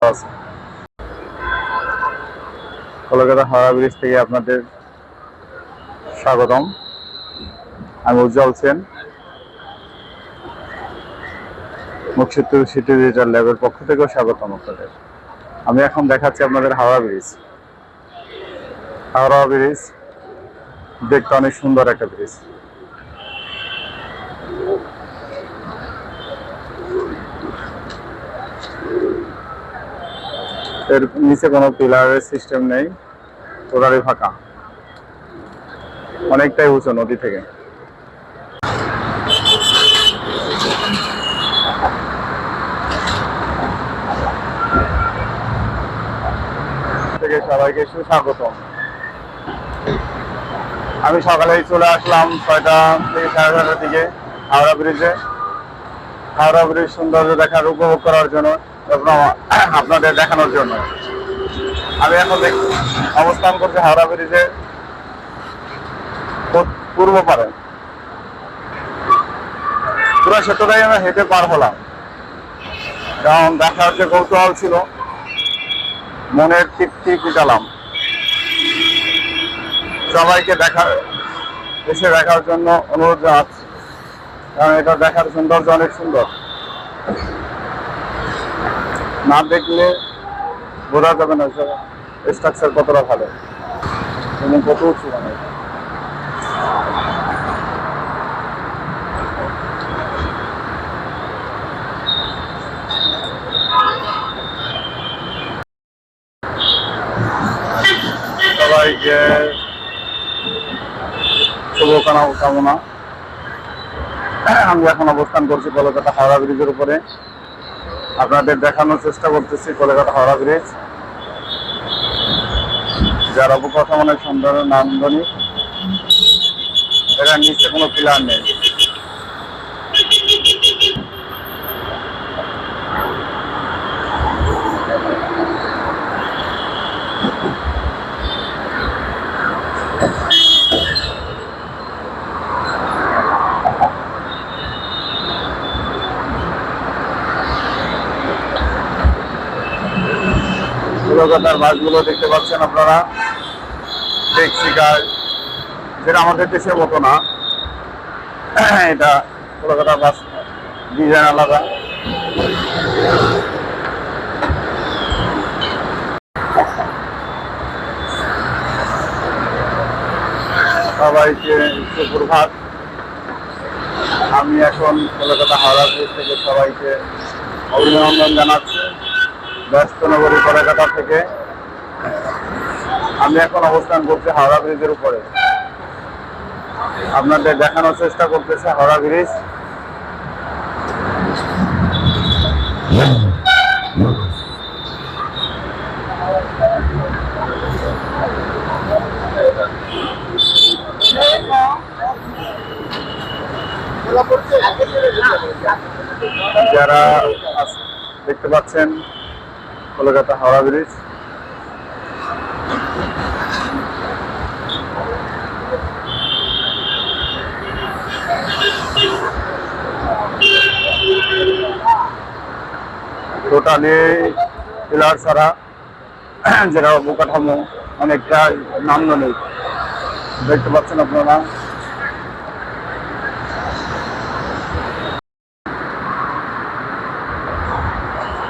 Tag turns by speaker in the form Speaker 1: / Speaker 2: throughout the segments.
Speaker 1: আছে। কলকাতা হাওড়া ব্রিজ থেকে আপনাদের স্বাগতম। আমি উজ্জ্বল সেন, মুকসুদপুর সিটি ডিজিটাল ল্যাবের পক্ষ থেকেও স্বাগতম আপনাদের। আমি এখন দেখাচ্ছি আপনাদের হাওড়া ব্রিজ। হাওড়া ব্রিজ দেখতে অনেক সুন্দর একটা ব্রিজ। এর নিচে কোনো পিলারের সিস্টেম নেই, টোটালি ফাঁকা, অনেকটাই উঁচু নদী থেকে। সবাইকে সুস্বাগতম। আমি সকালেই চলে আসলাম 6টা থেকে 6:30টার দিকে হাওড়া ব্রিজে। হাওড়া ব্রিজ সৌন্দর্য দেখার উপভোগ করার জন্য, আপনাদের দেখানোর জন্য আমি এখন অবস্থান করছি হাওড়া ব্রিজের পূর্ব পারে। পুরো সেতুটাই আমি হেঁটে পার হলাম, কারণ দেখার যে কৌতূহল ছিল, মনের তৃপ্তি পিটালাম। সবাইকে এসে দেখার জন্য অনুরোধ জানাচ্ছি, কারণ এটা দেখার সৌন্দর্য অনেক সুন্দর। না দেখলে বোঝা যাবে না স্ট্রাকচার কতটা ভালো এবং কত উঁচু। মানে সবাইকে শুভকামনা। আমি এখন অবস্থান করছি কলকাতা হাওড়া ব্রিজের উপরে। আপনাদের দেখানোর চেষ্টা করতেছি কলকাতা হাওড়া ব্রিজ, যার অবকাঠামো অনেক সুন্দর নান্দনিক। এটার নিচে কোনো পিলার নেই। কলকাতার বাসগুলো দেখতে পাচ্ছেন আপনারা, ট্যাক্সি কার, যেটা আমাদের দেশের মতো না। এটা কলকাতার বাস ডিজাইন আলাদা। সবাইকে সুপ্রভাত। আমি এখন কলকাতা হাওড়া ব্রিজ থেকে সবাইকে অভিনন্দন জানাচ্ছি। ব্যস্ত নগরী কলকাতা থেকে আমি এখন অবস্থান করছি হাওড়া ব্রিজের উপরে। আপনাদের দেখানোর চেষ্টা করতেছে হাওড়া ব্রিজ। যারা দেখতে পাচ্ছেন Kolkata Howrah bridge, totally pillar ছাড়া, যেটা অবকাঠামো অনেকটা নান্দনিক। দেখতে পাচ্ছেন আপনারা।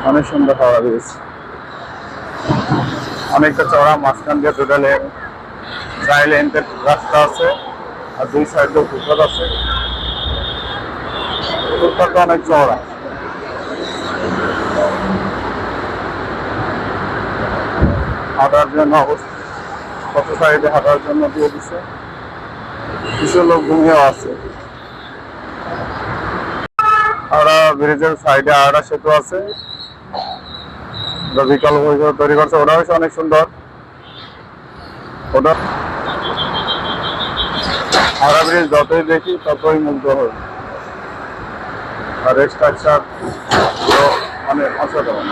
Speaker 1: অনেক সুন্দর হাওড়া ব্রিজ, অনেকটা চড়া, মাঝখান দিয়ে টোটালে 4 লেনের রাস্তা আছে, আর 2 সাইডে ফুটপাথ আছে। ফুটপাথটা অনেক চড়া। হাঁটার জন্য কত সাইডে হাঁটার জন্য দিয়ে দিচ্ছে, কিছু লোক ঘুমিয়েও আছে। হাওড়া ব্রিজের সাইডে আরেকটা সেতু আছে, বিকল্প তৈরি করছে। ওটা হচ্ছে অনেক সুন্দর। ওটা হাওড়া ব্রিজ যতই দেখি ততই মুগ্ধ হই, আর স্ট্রাকচার অনেক অসাধারণ।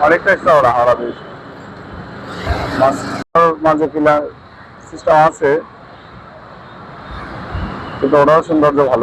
Speaker 1: অনেকটাই চওড়া হাওড়া ব্রিজ। মাঝে পিলার সিস্টেম আছে, কিন্তু ওটাও সৌন্দর্য ভালো।